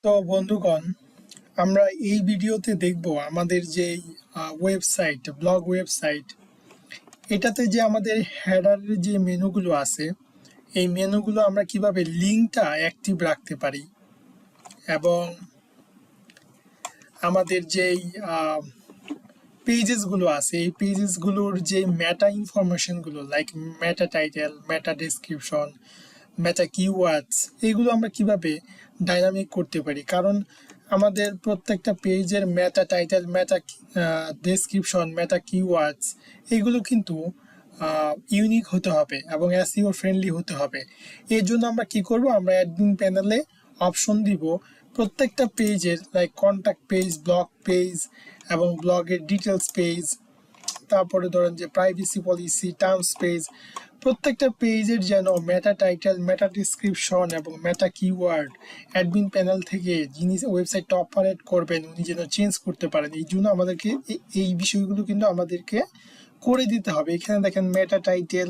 তো বন্ধুগণ, আমরা এই ভিডিওতে দেখব আমাদের যে ওয়েবসাইট, ব্লগ ওয়েবসাইট, এটাতে যে আমাদের হেডারের যে মেনুগুলো আছে, এই মেনুগুলো আমরা কিভাবে লিঙ্কটা অ্যাক্টিভ রাখতে পারি এবং আমাদের যেই পেজেসগুলো আছে এই পেজেসগুলোর যে মেটা ইনফরমেশনগুলো লাইক মেটা টাইটেল, মেটা ডেসক্রিপশন, মেটা কিওয়ার্ডস, এগুলো আমরা কিভাবে ডাইনামিক করতে পারি। কারণ আমাদের প্রত্যেকটা পেজের মেটা টাইটেল, মেটা ডেসক্রিপশন, মেটা কিওয়ার্ডস এগুলো কিন্তু ইউনিক হতে হবে এবং এসইও ফ্রেন্ডলি হতে হবে। এর জন্য আমরা কি করব, আমরা অ্যাডমিন প্যানেলে অপশন দিব প্রত্যেকটা পেজের, like contact page, blog page এবং ব্লগের ডিটেলস পেজ, তারপরে ধরেন যে প্রাইভেসি পলিসি, টার্মস পেজ, প্রত্যেকটা পেজের যেন মেটা টাইটেল, মেটা ডিসক্রিপশন এবং মেটা কিওয়ার্ড অ্যাডমিন প্যানেল থেকে যিনি ওয়েবসাইটটা অপারেট করবেন উনি যেন চেঞ্জ করতে পারেন। এই জন্য আমাদেরকে এই বিষয়গুলো কিন্তু আমাদেরকে করে দিতে হবে। এখানে দেখেন মেটা টাইটেল,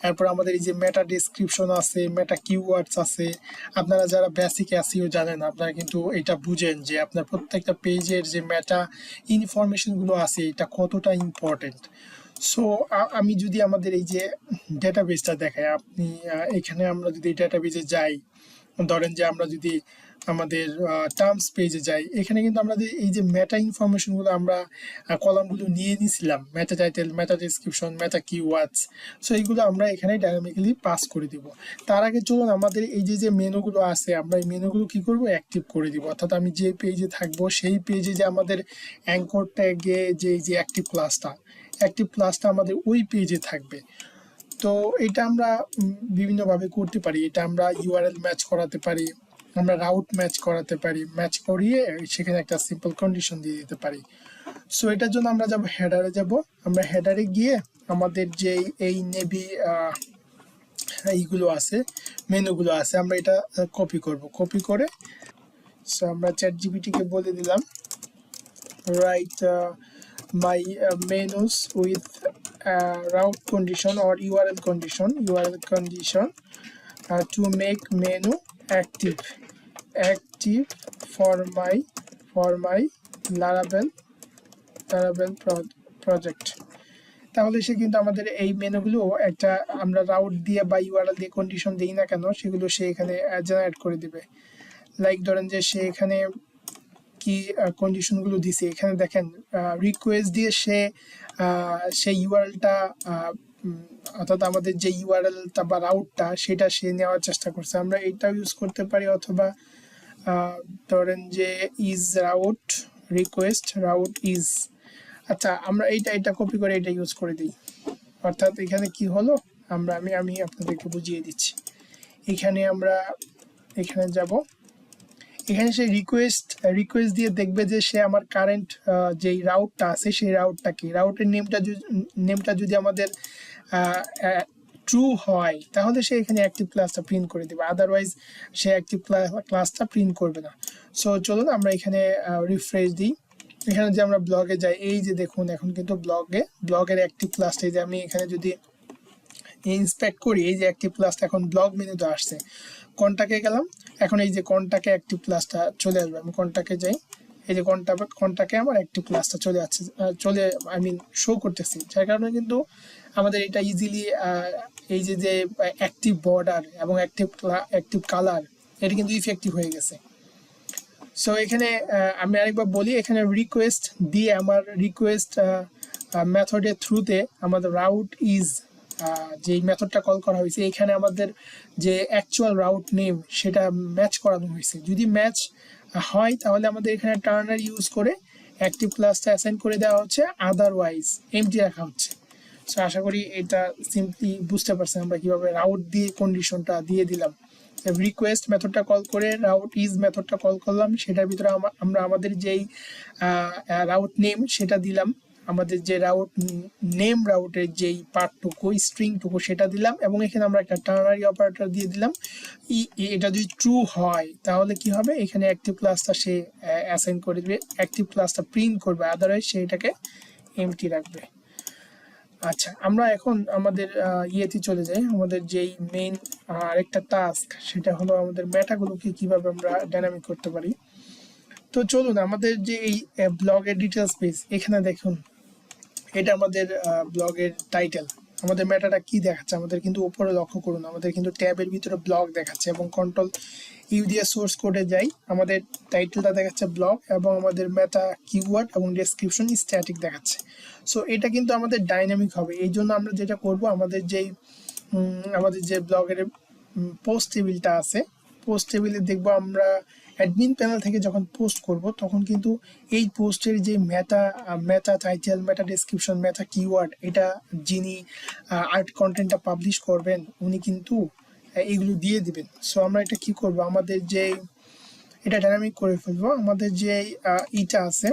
এরপর আমাদের এই যে মেটা ডেসক্রিপশন আছে, মেটা কিওয়ার্ডস আছে। আপনারা যারা বেসিক এসইও জানেন আপনারা কিন্তু এটা বুঝেন যে আপনার প্রত্যেকটা পেজের যে মেটা ইনফরমেশনগুলো আছে এটা কতটা ইম্পর্টেন্ট। সো আমি যদি আমাদের এই যে ডেটাবেসটা দেখাই, আপনি এখানে আমরা যদি ডেটাবেসে যাই, ধরেন যে আমরা যদি আমাদের টার্মস পেজে যাই, এখানে কিন্তু আমরা এই যে মেটা ইনফরমেশনগুলো আমরা কলামগুলো নিয়ে নিয়েছিলাম, মেটা টাইটেল, মেটা ডেসক্রিপশন, মেটা কিওয়ার্ডস, সো এইগুলো আমরা এখানে ডাইনামিক্যালি পাস করে দিব। তার আগে চলুন আমাদের এই যে মেনুগুলো আছে আমরা এই মেনুগুলো কি করব, অ্যাক্টিভ করে দিব। অর্থাৎ আমি যে পেজে থাকবো সেই পেজে যে আমাদের অ্যাঙ্কর ট্যাগে যে অ্যাক্টিভ ক্লাসটা আমাদের ওই পেজে থাকবে। তো এটা আমরা বিভিন্নভাবে করতে পারি। এটা আমরা ইউআরএল ম্যাচ করাতে পারি, আমরা রাউট ম্যাচ করাতে পারি, ম্যাচ করিয়ে সেখানে একটা সিম্পল কন্ডিশন দিয়ে দিতে পারি। সো এটার জন্য আমরা যাব হেডারে, আমরা হেডারে গিয়ে আমাদের যে এই নেভি এইগুলো আছে, মেনুগুলো আছে, আমরা এটা কপি করব। কপি করে সো আমরা চ্যাট জিপিটিকে বলে দিলাম right my menus with route condition or URL condition to make menu active for my Laravel project। তাহলে সে কিন্তু আমাদের এই মেনুগুলো একটা আমরা রাউট দিয়ে বা ইউআরএল দিয়ে কন্ডিশন দিই না কেন, সেগুলো সে এখানে জেনারেট করে দিবে। লাইক ধরেন যে সে এখানে কি কন্ডিশনগুলো দিছে, এখানে দেখেন রিকোয়েস্ট দিয়ে সেই ইউআরএলটা, অর্থাৎ আমাদের যে ইউআরএলটা বা রাউটটা সেটা সে নেওয়ার চেষ্টা করছে। আমরা এইটাও ইউজ করতে পারি, অথবা ধরেন যে is route, request route is. আচ্ছা, আমরা এটা কপি করে এটা ইউজ করে দিই। অর্থাৎ এখানে কি হলো, আমি আপনাদেরকে বুঝিয়ে দিচ্ছি। এখানে যাব, এখানে সে রিকোয়েস্ট দিয়ে দেখবে যে সে আমার কারেন্ট যেই রাউটটা আছে সেই রাউটটা কি, রাউটের নেমটা যদি আমাদের ট্রু হয় তাহলে সে এখানে অ্যাক্টিভ ক্লাসটা প্রিন্ট করে দেবে, আদারওয়াইজ সে অ্যাক্টিভ ক্লাসটা প্রিন্ট করবে না। সো চলুন আমরা এখানে রিফ্রেশ দিই। এখানে যে আমরা ব্লগে যাই, এই যে দেখুন এখন কিন্তু ব্লগের অ্যাক্টিভ ক্লাসটা, যে আমি এখানে যদি ইন্সপেক্ট করি, এই যে অ্যাক্টিভ ক্লাসটা এখন ব্লগ মেনুতে আসছে। কন্টাক্টে গেলাম, এখন এই যে কন্টাক্টে অ্যাক্টিভ ক্লাসটা চলে আসবে। আমি কন্টাক্টে যাই, এই যে কন্টাক্টে আমার অ্যাক্টিভ ক্লাসটা শো করতেছি, যার কারণে কিন্তু আমাদের এটা ইজিলি এই যে অ্যাক্টিভ বর্ডার এবং অ্যাক্টিভ কালার এটা কিন্তু ইফেক্টিভ হয়ে গেছে। সো এখানে আমি আরেকবার বলি, এখানে রিকোয়েস্ট দিয়ে আমার রিকোয়েস্ট মেথডের থ্রুতে আমাদের রাউট ইজ যে মেথডটা কল করা হয়েছে, এখানে আমাদের যে অ্যাকচুয়াল রাউট নেম সেটা ম্যাচ করানো হয়েছে। যদি ম্যাচ হয় তাহলে আমাদের এখানে টার্নার ইউজ করে অ্যাক্টিভ ক্লাসটা অ্যাসাইন করে দেওয়া হচ্ছে, আদারওয়াইজ এমটি রাখা হচ্ছে। সো আশা করি এটা সিম্পলি বুঝতে পারছেন আমরা কিভাবে রাউট দিয়ে কন্ডিশনটা দিয়ে দিলাম। রিকোয়েস্ট মেথডটা কল করে রাউট ইজ মেথডটা কল করলাম, সেটার ভিতরে আমরা আমাদের যেই রাউট নেম সেটা দিলাম, আমাদের যে রাউটের যেই পার্টটুকু, স্ট্রিংটুকু সেটা দিলাম, এবং এখানে আমরা একটা টার্নারি অপারেটর দিয়ে দিলাম। এটা যদি ট্রু হয় তাহলে কি হবে, এখানে অ্যাক্টিভ ক্লাসটা সে অ্যাসাইন করে দেবে, অ্যাক্টিভ ক্লাসটা প্রিন্ট করবে, আদারওয়াইজ সে এটাকে এমটি রাখবে। আচ্ছা, আমরা এখন আমাদের ইয়েতে চলে যাই। আমাদের যেই মেইন আরেকটা টাস্ক, সেটা হলো আমাদের মেটাগুলোকে কিভাবে আমরা ডাইনামিক করতে পারি। তো চলুন, আমাদের যে এই ব্লগের ডিটেলস পেজ, এখানে দেখুন এটা আমাদের ব্লগের টাইটেল। আমাদের মেটাটা কি দেখাচ্ছে, আমাদের কিন্তু উপরে লক্ষ্য করুন, আমাদের কিন্তু ট্যাবের ভিতরে ব্লগ দেখাচ্ছে, এবং কন্ট্রোল ইউ দিয়ে সোর্স কোডে যাই, আমাদের টাইটেলটা দেখাচ্ছে ব্লগ, এবং আমাদের মেটা কিওয়ার্ড এবং ডেসক্রিপশন স্ট্যাটিক দেখাচ্ছে। সো এটা কিন্তু আমাদের ডাইনামিক হবে। এই জন্য আমরা যেটা করব, আমাদের যে ব্লগের পোস্ট টেবিলটা আছে, পোস্ট টেবিলে দেখবো আমরা অ্যাডমিন প্যানেল থেকে যখন পোস্ট করব, তখন কিন্তু এই পোস্টের যে মেটা টাইটেল, মেটা ডেসক্রিপশন, মেটা কিওয়ার্ড, এটা যিনি আর্ট কন্টেন্টটা পাবলিশ করবেন উনি কিন্তু এগুলো দিয়ে দিবেন। সো আমরা এটা কি করব, আমাদের যে এটা ডাইনামিক করে ফেলবো। আমাদের যে ইটা আছে,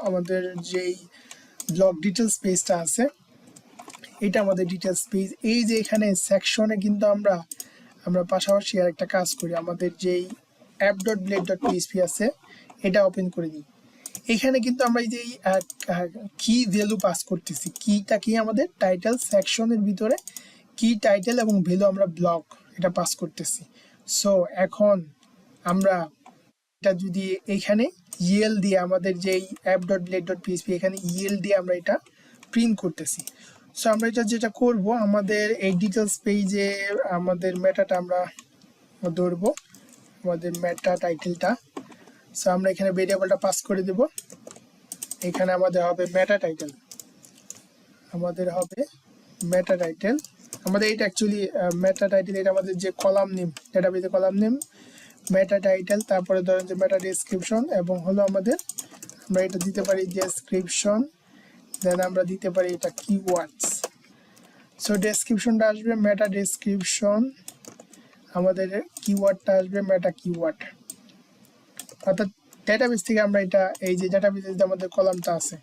আমাদের যেই ব্লগ ডিটেলস পেজটা আছে, এটা আমাদের ডিটেলস পেজ। এই যে এখানে সেকশনে কিন্তু আমরা পাশাপাশি আর একটা কাজ করি, আমাদের যেই app.blade.php আছে এটা ওপেন করে দিই। এখানে কিন্তু আমরা এই যে কি ভ্যালু পাস করতেছি, কিটা কি আমাদের টাইটেল সেকশনের ভিতরে কি টাইটেল এবং ভ্যালু আমরা ব্লক এটা পাস করতেছি। সো এখন আমরা এটা যদি এখানে ইএল দিয়ে, আমাদের যেই app.blade.php এখানে ইএল দিয়ে আমরা এটা প্রিন্ট করতেছি। সো আমরা এটা যেটা করব, আমাদের এই ডিটেলস পেজে আমাদের মেটাটা আমরা ধরবো, আমাদের মেটা টাইটেলটা। সো আমরা এখানে ভেরিয়েবলটা পাস করে দেব। এখানে আমাদের হবে মেটা টাইটেল, আমাদের এটা অ্যাকচুয়ালি মেটা টাইটেল, এটা আমাদের যে কলাম নেম, ডেটাবেজে কলাম নেম মেটা টাইটেল, তারপরে ধরেন যে মেটা ডেসক্রিপশন, এবং হলো আমাদের আমরা এটা দিতে পারি ডেসক্রিপশন, দেন আমরা দিতে পারি এটা কিওয়ার্ডস। সো ডেসক্রিপশনটা আসবে মেটা ডেসক্রিপশন, আমাদের কিওয়ার্ডটা আসবে মেটা কিওয়ার্ড। অর্থাৎ ডেটাবেস থেকে আমরা এটা, এই যে ডেটাবেসে যে আমাদের কলামটা আছে,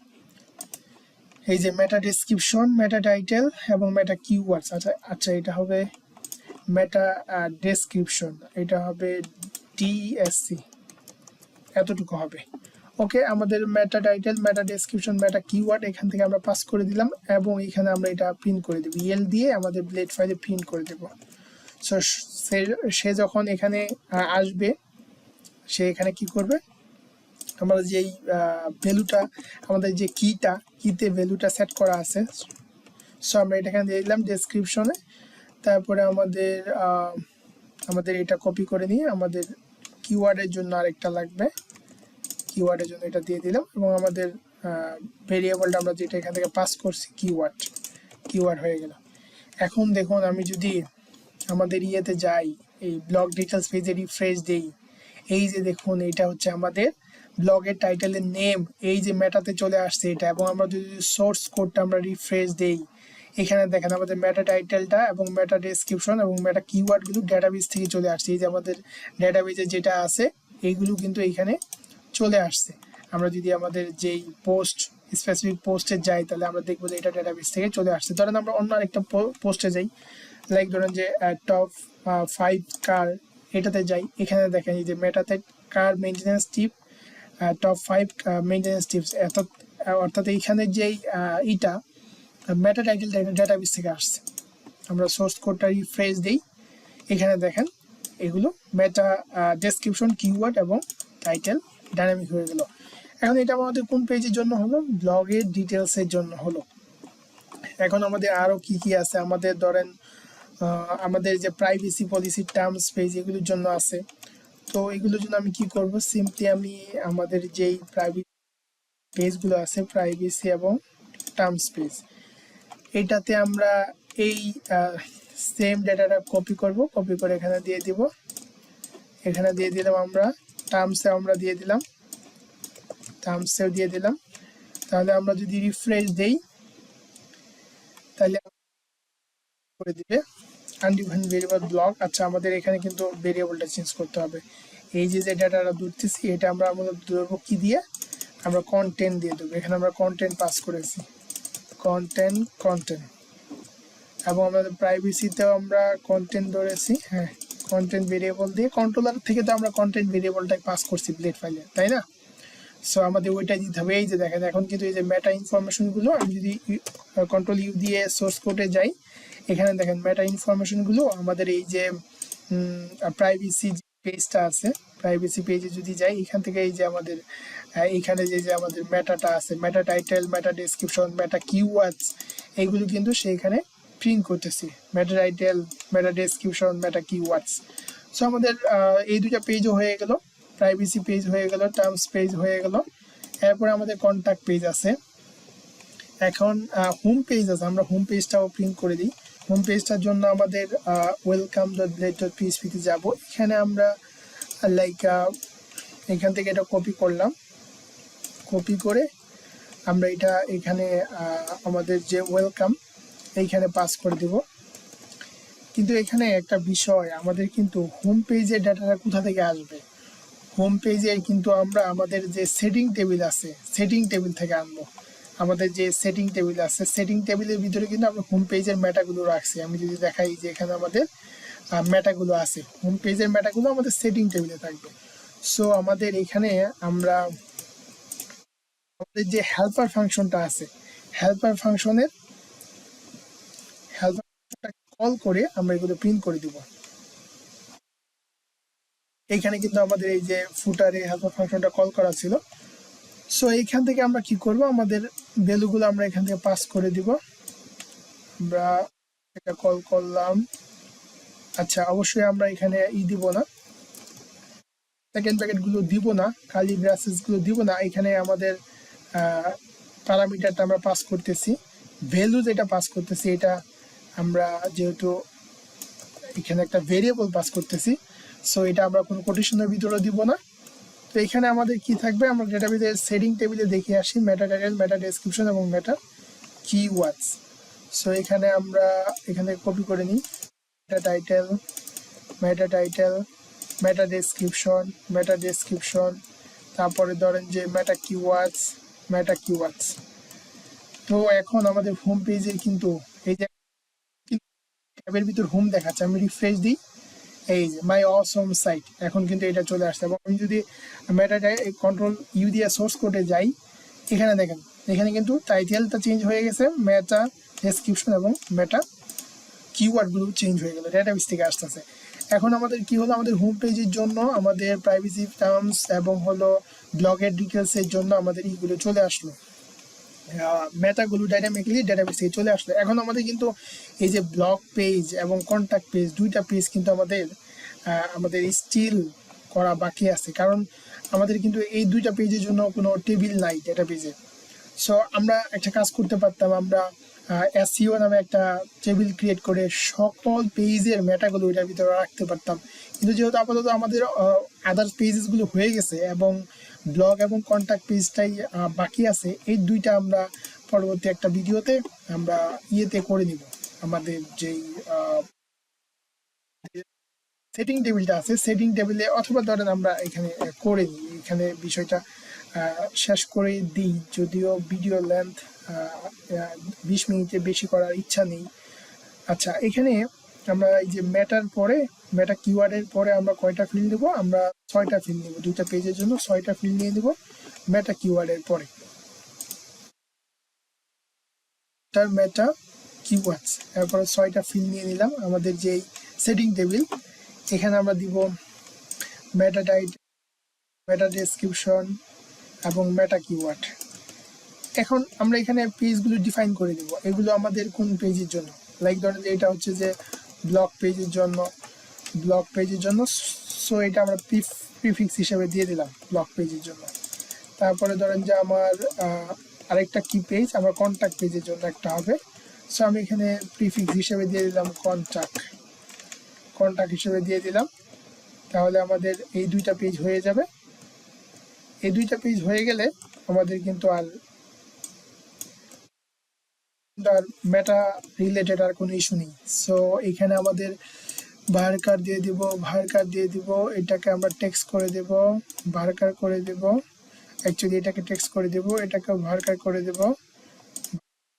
এই যে মেটা ডেসক্রিপশন, মেটা টাইটেল এবং মেটা কিওয়ার্ডস। আচ্ছা এটা হবে মেটা ডেসক্রিপশন, এটা হবে ডিএসসি, এতটুকু হবে। ওকে, আমাদের মেটা টাইটেল, মেটা ডেসক্রিপশন, মেটা কিওয়ার্ড এখান থেকে আমরা পাস করে দিলাম, এবং এখানে আমরা এটা প্রিন্ট করে দেব, ইএল দিয়ে আমাদের ব্লেড ফাইলে প্রিন্ট করে দেব। সো সে যখন এখানে আসবে, সে এখানে কি করবে, আমাদের যেই ভ্যালুটা, আমাদের যে কিতে ভ্যালুটা সেট করা আছে, সো আমরা এটা এখানে দিয়ে দিলাম ডেসক্রিপশনে। তারপরে আমাদের এটা কপি করে নিয়ে আমাদের কিওয়ার্ডের জন্য আরেকটা লাগবে, কিওয়ার্ডের জন্য এটা দিয়ে দিলাম, এবং আমাদের ভেরিয়েবলটা আমরা যেটা এখান থেকে পাস করছি কিওয়ার্ড হয়ে গেল। এখন দেখুন, আমি যদি আমাদের ইয়েতে যাই, এই ব্লগ ডিটেলস পেজে রিফ্রেশ দেই, এই যে দেখুন এটা হচ্ছে আমাদের ব্লগের টাইটেলের নেম, এই যে মেটাতে চলে আসছে এটা, এবং আমরা যদি সোর্স কোডটা আমরা রিফ্রেশ দেই, এখানে দেখেন আমাদের মেটা টাইটেলটা এবং মেটা ডেসক্রিপশন এবং মেটা কিওয়ার্ডগুলো ডেটাবেস থেকে চলে আসছে। এই যে আমাদের ডেটাবেসে যেটা আছে এইগুলো কিন্তু এইখানে চলে আসছে। আমরা যদি আমাদের যেই স্পেসিফিক পোস্টে যাই, তাহলে আমরা দেখবো যে এটা ডেটাবেস থেকে চলে আসছে। ধরেন আমরা অন্য আরেকটা পোস্টে যাই, লাইক ধরেন যে টপ 5 কার, এটাতে যাই, এখানে দেখেন এই যে মেটাতে কার মেইনটেনেন্স টিপ, টপ 5 মেইনটেনেন্স টিপস, অর্থাৎ এইখানে যেই ইটা মেটা টাইটেল ডেটাবেস থেকে আসছে। আমরা সোর্স কোডটা রিফ্রেশ দিই, এখানে দেখেন এগুলো মেটা ডেসক্রিপশন, কিওয়ার্ড এবং টাইটেল ডাইনামিক হয়ে গেল। এখন এটা আমাদের কোন পেজের জন্য হলো, ব্লগের ডিটেলসের জন্য হলো। এখন আমাদের আরও কি কি আছে, আমাদের ধরেন আমাদের যে প্রাইভেসি পলিসি, টার্মস পেজ, এগুলোর জন্য আছে। তো এগুলোর জন্য আমি কি করব, সিম্পলি আমি আমাদের যেই প্রাইভেসি পেজগুলো আছে, প্রাইভেসি এবং টার্মস পেজ, এটাতে আমরা এই সেম ডেটাটা কপি করে এখানে দিয়ে দিব। এখানে দিয়ে দিলাম আমরা টার্মসেও দিয়ে দিলাম। তাহলে আমরা যদি রিফ্রেশ দেই, তাহলে করে দিবে আনডিফাইন্ড ভেরিয়েবল ব্লক। আচ্ছা, আমাদের এখানে কিন্তু ভেরিয়েবলটা চেঞ্জ করতে হবে। এই যে ডাটাটা ধরতেছি, এটা আমরা ধরবো কি দিয়ে, আমরা কন্টেন্ট দিয়ে দেবো। এখানে আমরা কন্টেন্ট পাস করেছি, কন্টেন্ট, এবং আমাদের প্রাইভেসিতেও আমরা কন্টেন্ট ধরেছি, হ্যাঁ, কন্টেন্ট ভেরিয়েবল দিয়ে। কন্ট্রোলার থেকে তো আমরা কন্টেন্ট ভেরিয়েবলটাই পাস করছি ব্লেড ফাইলে, তাই না? সো আমাদের ওইটা দিতে হবে। এই যে দেখেন এখন কিন্তু এই যে মেটা ইনফরমেশনগুলো আমি যদি কন্ট্রোল ইউ দিয়ে সোর্স কোডে যাই, এখানে দেখেন মেটা ইনফরমেশনগুলো আমাদের এই যে প্রাইভেসি যে পেজটা আছে, প্রাইভেসি পেজে যদি যাই এখান থেকে এই যে আমাদের এইখানে যে আমাদের মেটাটা আছে, মেটা টাইটেল, মেটা ডেসক্রিপশন, মেটা কিওয়ার্ডস, এইগুলো কিন্তু সেইখানে প্রিন্ট করতেছি। মেটা টাইটেল, মেটা ডেসক্রিপশন, মেটা কিওয়ার্ডস। সো আমাদের এই দুইটা পেজও হয়ে গেল, প্রাইভেসি পেজ হয়ে গেল, টার্মস পেজ হয়ে গেল। এরপরে আমাদের কন্ট্যাক্ট পেজ আছে। এখন হোম পেজ আছে, আমরা হোম পেজটাও প্রিন্ট করে দিই। হোম পেজটার জন্য আমাদের ওয়েলকাম ডট ব্লেড ডট পিএইচপিতে যাবো। এখানে আমরা লাইক এখান থেকে এটা কপি করলাম, কপি করে আমরা এটা এখানে আমাদের যে ওয়েলকাম এইখানে পাস করে দিব। কিন্তু এখানে একটা বিষয়, আমাদের কিন্তু হোম পেজের ডাটাটা কোথা থেকে আসবে? হোম পেজে কিন্তু আমরা আমাদের যে সেটিং টেবিল আছে, সেটিং টেবিল থেকে আনবো। আমাদের যে সেটিং টেবিল আছে, সেটিং টেবিলের ভিতরে কিন্তু আমরা হোম পেজের মেটাগুলো রাখছি। আমি যদি দেখাই যে এখানে আমাদের মেটাগুলো আছে, হোম পেজের মেটাগুলো আমাদের সেটিং টেবিলে থাকবে। সো আমাদের এখানে আমরা আমাদের যে হেল্পার ফাংশনটা আছে, হেল্পার ফাংশনের হেল্পার কল করে আমরা এগুলো প্রিন্ট করে দিব। এইখানে কিন্তু আমাদের এই যে ফুটারে হেল্পার ফাংশনটা কল করা ছিল। সো এইখান থেকে আমরা কি করব, আমাদের ভ্যালুগুলো আমরা এখান থেকে পাস করে দিব। আমরা এটা কল করলাম। আচ্ছা, অবশ্যই আমরা এখানে দিব না, সেকেন্ড প্যাকেটগুলো দিব না, কালি ব্রাসেসগুলো দিব না। এখানে আমাদের প্যারামিটারটা আমরা পাস করতেছি, ভ্যালু যেটা পাস করতেছি এটা আমরা যেহেতু এখানে একটা ভেরিয়েবল পাস করতেছি, সো এটা আমরা কোনো কোটেশনের ভিতরে দিব না। তো এখানে আমাদের কি থাকবে, আমরা ডেটাবেজের সেটিং টেবিলে দেখে আসি মেটা টাইটেল, মেটা ডেসক্রিপশন এবং মেটা কিওয়ার্ডস। সো এখানে আমরা এখানে কপি করে নিই, meta title, meta title, meta description, meta description, তারপরে ধরেন যে মেটা কিওয়ার্ডস, মেটা কিওয়ার্ডস। তো এখন আমাদের হোম পেজে কিন্তু এই যে ট্যাবের ভিতর হোম দেখাচ্ছে, আমি রিফ্রেশ দিই, এই যে মাই অসম সাইট, এখন কিন্তু এটা চলে আসছে। এবং আমি যদি মেটাটায় কন্ট্রোল ইউ দিয়ে সোর্স কোডে যাই, এখানে দেখেন এখানে কিন্তু টাইটেলটা চেঞ্জ হয়ে গেছে, মেটা ডেসক্রিপশন এবং মেটা কিওয়ার্ডগুলো চেঞ্জ হয়ে গেল, ডেটাবেস থেকে আসতেছে। এখন আমাদের কি হলো, আমাদের হোম পেজের জন্য আমাদের প্রাইভেসি টার্মস এবং হলো ব্লগের ডিটেলসের জন্য আমাদের এইগুলো চলে আসলো, মেটাগুলো ডাইনামিক্যালি ডেটাবেস থেকে চলে আসলো। এখন আমাদের কিন্তু এই যে ব্লগ পেজ এবং কন্ট্যাক্ট পেজ, দুইটা পেজ কিন্তু আমাদের স্টিল করা বাকি আছে, কারণ আমাদের কিন্তু এই দুইটা পেজের জন্য কোনো টেবিল নাই ডেটাবেজে। সো আমরা একটা কাজ করতে পারতাম, আমরা এসইও নামে একটা টেবিল ক্রিয়েট করে সকল পেজের মেটাগুলো ওইটার ভিতরে রাখতে পারতাম। কিন্তু যেহেতু আপাতত আমাদের আদার পেজেসগুলো হয়ে গেছে এবং ব্লগ এবং কন্ট্যাক্ট পেজটাই বাকি আছে, এই দুইটা আমরা পরবর্তী একটা ভিডিওতে আমরা ইয়েতে করে নিব। আমাদের যেই সেটিং টেবিলটা আছে, সেটিং টেবিলে অথবা ধরেন আমরা এখানে করে নিই, এখানে বিষয়টা শেষ করে দিই, যদিও ভিডিও লেন্থ 20 মিনিটের বেশি করার ইচ্ছা নেই। আচ্ছা, এখানে আমরা এই যে মেটার পরে, মেটা কিওয়ার্ডের পরে আমরা কয়টা ফিল্ড দেবো, আমরা 6টা ফিল্ড নেব, দুইটা পেজের জন্য 6টা ফিল্ড নিয়ে দেবো মেটা কিওয়ার্ডের পরে। তার মেটা কিওয়ার্ডস, এরপরে 6টা ফিল্ড নিয়ে নিলাম। আমাদের যেই সেটিং টেবিল, এখানে আমরা দিব মেটা টাইটেল, মেটা ডেসক্রিপশন এবং মেটা কিওয়ার্ড। এখন আমরা এখানে পেজগুলো ডিফাইন করে দেব, এগুলো আমাদের কোন পেজের জন্য। লাইক ধরেন যে এটা হচ্ছে যে ব্লগ পেজের জন্য, ব্লগ পেজের জন্য, সো এটা আমরা প্রিফিক্স হিসেবে দিয়ে দিলাম ব্লগ পেজের জন্য। তারপরে ধরেন যে আমার আরেকটা কি পেজ, আমার কন্ট্যাক্ট পেজের জন্য একটা হবে, সো আমি এখানে প্রিফিক্স হিসেবে দিয়ে দিলাম কন্ট্যাক্ট, কন্ট্যাক্ট হিসেবে দিয়ে দিলাম। তাহলে আমাদের এই দুইটা পেজ হয়ে যাবে। এই দুইটা পেজ হয়ে গেলে আমাদের কিন্তু আর মেটা রিলেটেড আর কোনো ইস্যু নেই। সো এখানে আমাদের ভার্কার দিয়ে দিব, ভার্কার দিয়ে দিব, এটাকে আমরা টেক্সট করে দেব, ভার্কার করে দেব, অ্যাকচুয়ালি এটাকে টেক্সট করে দেব, এটাকে ভার্কার করে দেব,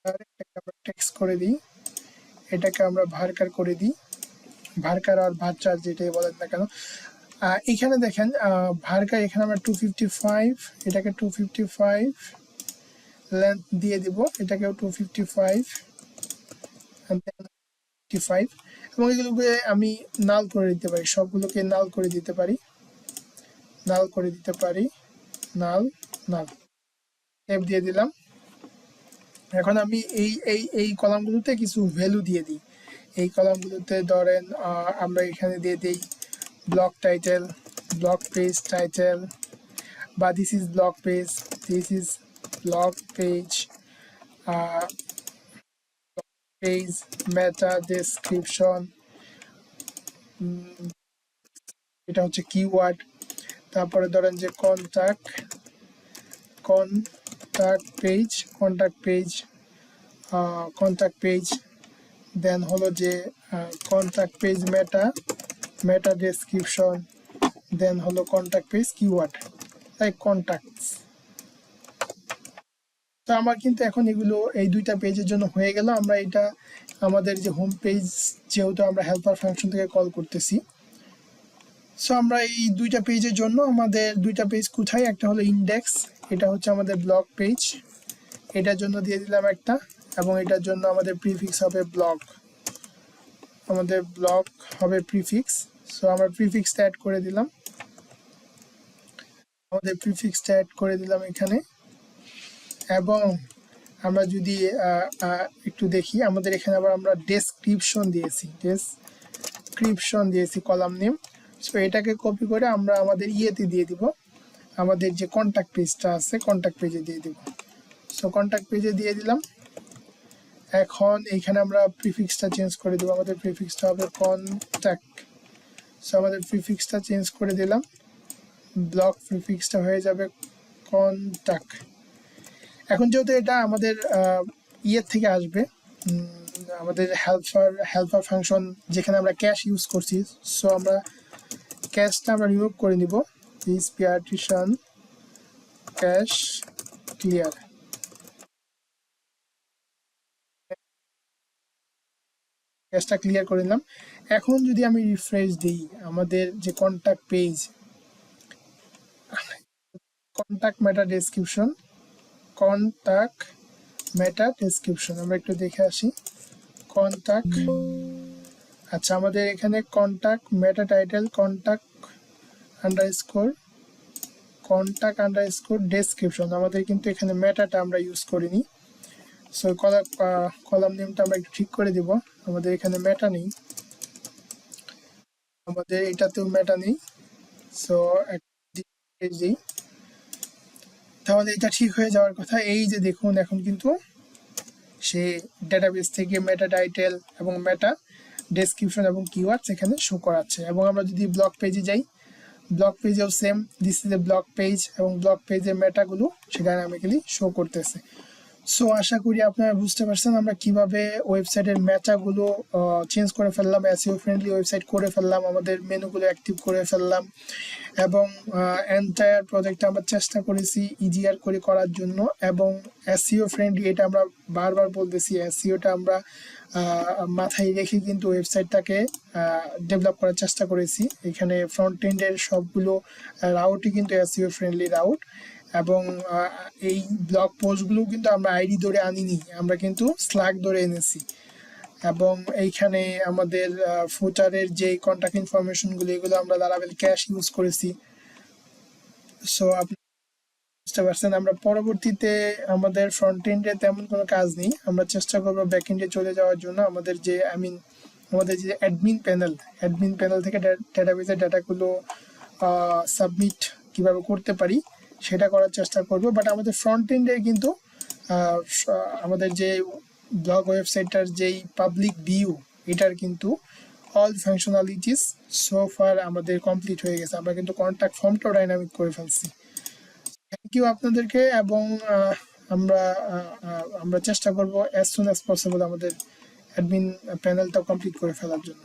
এটাকে আমরা টেক্সট করে দিই, এটাকে আমরা ভার্কার করে দিই, ভার্কার আর ভার্চার যেটাই বলেন না কেন। এখানে দেখেন ভার্কা এখানে আমরা 255, এটাকে 255 লেন্থ দিয়ে দিব, এটাকেও 255 55, এবং এগুলোকে আমি নাল করে দিতে পারি, সবগুলোকে নাল করে দিতে পারি, নাল করে দিতে পারি, নাল নাল সেভ দিয়ে দিলাম। এখন আমি এই এই এই কলামগুলোতে কিছু ভ্যালু দিয়ে দিই। এই কলামগুলোতে ধরেন আমরা এখানে দিয়ে দিই blog title, blog page title, বা this is blog page, this is blog page, page meta description, এটা হচ্ছে কিওয়ার্ড। তারপরে ধরেন যে contact page, contact page, then হলো যে contact page meta description, then হলো contact page keyword, like contacts. তো আমার কিন্তু এখন এগুলো এই দুইটা পেজের জন্য হয়ে গেল। আমরা এটা আমাদের যে হোম পেজ, যেহেতু আমরা হেল্পার ফাংশন থেকে কল করতেছি, সো আমরা এই দুইটা পেজের জন্য আমাদের দুইটা পেজ কোথায়, একটা হলো ইন্ডেক্স, এটা হচ্ছে আমাদের ব্লগ পেজ, এটার জন্য দিয়ে দিলাম একটা, এবং এটার জন্য আমাদের প্রিফিক্স হবে ব্লগ, আমাদের ব্লগ হবে প্রিফিক্স। সো আমরা প্রিফিক্সটা অ্যাড করে দিলাম, আমাদের প্রিফিক্সটা অ্যাড করে দিলাম এখানে। এবং আমরা যদি একটু দেখি, আমাদের এখানে আবার আমরা ডেসক্রিপশন দিয়েছি কলাম নেম। সো এটাকে কপি করে আমরা আমাদের ইয়েতে দিয়ে দিব, আমাদের যে কন্টাক্ট পেজটা আছে কন্টাক্ট পেজে দিয়ে দিব। সো কন্টাক্ট পেজে দিয়ে দিলাম। এখন এইখানে আমরা প্রিফিক্সটা চেঞ্জ করে দেবো, আমাদের প্রিফিক্সটা হবে কন্টাক্ট। সো আমাদের প্রিফিক্সটা চেঞ্জ করে দিলাম, ব্লক প্রিফিক্সটা হয়ে যাবে কন্টাক্ট। এখন যেহেতু এটা আমাদের ইয়ের থেকে আসবে, আমাদের হেল্পার ফাংশন যেখানে আমরা ক্যাশ ইউজ করছি, সো আমরা ক্যাশটা আমরা রিমুভ করে নিব, দিস পার্টিশন ক্যাশ ক্লিয়ার, ক্যাশটা ক্লিয়ার করে নিলাম। এখন যদি আমি রিফ্রেশ দিই, আমাদের যে contact page, contact meta description, contact meta description, আমরা একটু দেখে আসি। কন্টাক্ট, আচ্ছা আমাদের এখানে contact meta title, contact underscore description, আমাদের কিন্তু এখানে মেটাটা আমরা ইউজ করিনি। সো কলাম নেমটা আমরা একটু ঠিক করে দিব, আমাদের এখানে মেটা নেই, আমাদের এটাতেও মেটা নেই। সো দিই, তাহলে এটা ঠিক হয়ে যাওয়ার কথা। এই যে দেখুন, এখন কিন্তু সে ডেটাবেস থেকে মেটা টাইটেল এবং মেটা ডেসক্রিপশন এবং কিওয়ার্ডস এখানে শো করাচ্ছে। এবং আমরা যদি ব্লগ পেজে যাই, ব্লগ পেজেও same, this is a blog page, এবং ব্লগ পেজের মেটাগুলো সেখানে ডাইনামিক্যালি শো করতেছে। সো আশা করি আপনারা বুঝতে পারছেন আমরা কিভাবে ওয়েবসাইটের মেটাগুলো চেঞ্জ করে ফেললাম, এসইও ফ্রেন্ডলি ওয়েবসাইট করে ফেললাম, আমাদের মেনুগুলো অ্যাক্টিভ করে ফেললাম, এবং এন্টায়ার প্রজেক্টটা আমরা চেষ্টা করেছি ইজিয়ার করে করার জন্য। এবং এসইও ফ্রেন্ডলি, এটা আমরা বারবার বলতেছি, এসইওটা আমরা মাথায় রেখে কিন্তু ওয়েবসাইটটাকে ডেভেলপ করার চেষ্টা করেছি। এখানে ফ্রন্ট এন্ডের সবগুলো রাউটই কিন্তু এসইও ফ্রেন্ডলি রাউট, এবং এই ব্লগ পোস্টগুলো কিন্তু আমরা আইডি ধরে আনিনি, আমরা কিন্তু স্ল্যাগ ধরে এনেছি। এবং এইখানে আমাদের ফুটারের যে কন্ট্যাক্ট ইনফরমেশনগুলো, এগুলো আমরা লারাভেল ক্যাশ ইউজ করেছি। সো আপনি বুঝতে পারছেন, আমরা পরবর্তীতে আমাদের ফ্রন্ট এন্ডে তেমন কোনো কাজ নেই, আমরা চেষ্টা করবো ব্যাক এন্ডে চলে যাওয়ার জন্য। আমাদের যে আমাদের যে অ্যাডমিন প্যানেল থেকে ডেটাবেসের ডাটাগুলো সাবমিট কিভাবে করতে পারি সেটা করার চেষ্টা করব। বাট আমাদের ফ্রন্ট এন্ডে কিন্তু আমাদের যে ব্লগ ওয়েবসাইটটার যেই পাবলিক ভিউ, এটার কিন্তু অল ফাংশনালিটিস সো ফার আমাদের কমপ্লিট হয়ে গেছে। আমরা কিন্তু কন্ট্যাক্ট ফর্মটাও ডাইনামিক করে ফেলছি। থ্যাংক ইউ আপনাদেরকে, এবং আমরা চেষ্টা করব অ্যাজ সুন অ্যাজ পসিবল আমাদের অ্যাডমিন প্যানেলটাও কমপ্লিট করে ফেলার জন্য।